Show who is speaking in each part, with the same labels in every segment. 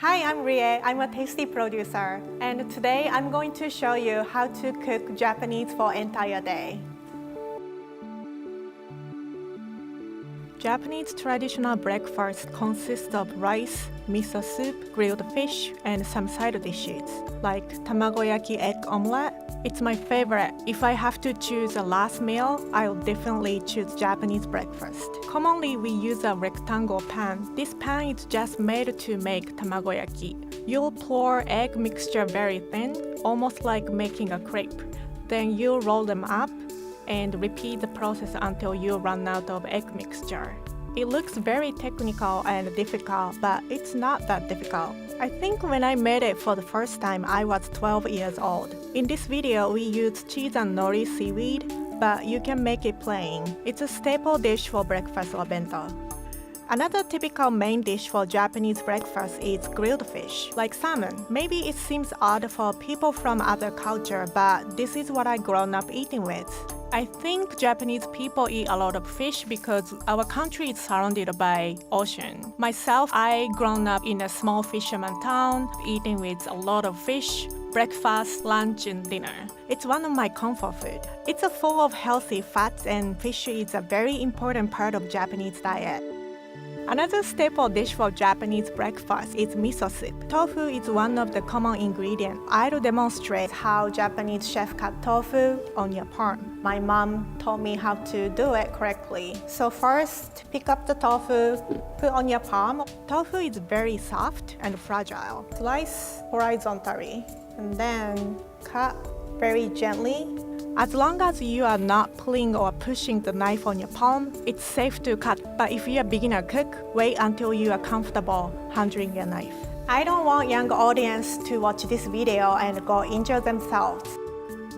Speaker 1: Hi, I'm Rie. I'm a tasty producer, and today I'm going to show you how to cook Japanese for entire day. Japanese traditional breakfast consists of rice, miso soup, grilled fish, and some side dishes, like tamagoyaki egg omelette. It's my favorite. If I have to choose a last meal, I'll definitely choose Japanese breakfast. Commonly, we use a rectangle pan. This pan is just made to make tamagoyaki. You'll pour egg mixture very thin, almost like making a crepe. Then you roll them up and repeat the process until you run out of egg mixture. It looks very technical and difficult, but it's not that difficult. I think when I made it for the first time, I was 12 years old. In this video, we use cheese and nori seaweed, but you can make it plain. It's a staple dish for breakfast or bento. Another typical main dish for Japanese breakfast is grilled fish, like salmon. Maybe it seems odd for people from other culture, but this is what I grown up eating with. I think Japanese people eat a lot of fish because our country is surrounded by ocean. Myself, I grown up in a small fisherman town, eating with a lot of fish, breakfast, lunch, and dinner. It's one of my comfort food. It's full of healthy fats, and fish is a very important part of Japanese diet. Another staple dish for Japanese breakfast is miso soup. Tofu is one of the common ingredients. I'll demonstrate how Japanese chef cut tofu on your palm. My mom told me how to do it correctly. So first, pick up the tofu, put on your palm. Tofu is very soft and fragile. Slice horizontally, and then cut very gently. As long as you are not pulling or pushing the knife on your palm, it's safe to cut. But if you're a beginner cook, wait until you are comfortable handling your knife. I don't want young audience to watch this video and go injure themselves.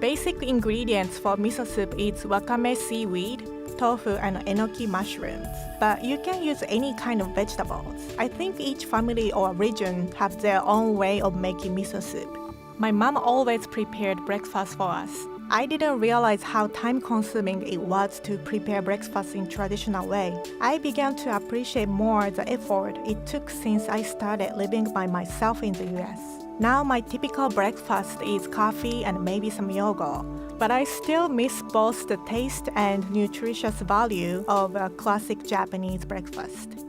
Speaker 1: Basic ingredients for miso soup is wakame seaweed, tofu, and enoki mushrooms. But you can use any kind of vegetables. I think each family or region have their own way of making miso soup. My mom always prepared breakfast for us. I didn't realize how time-consuming it was to prepare breakfast in traditional way. I began to appreciate more the effort it took since I started living by myself in the US. Now my typical breakfast is coffee and maybe some yogurt, but I still miss both the taste and nutritious value of a classic Japanese breakfast.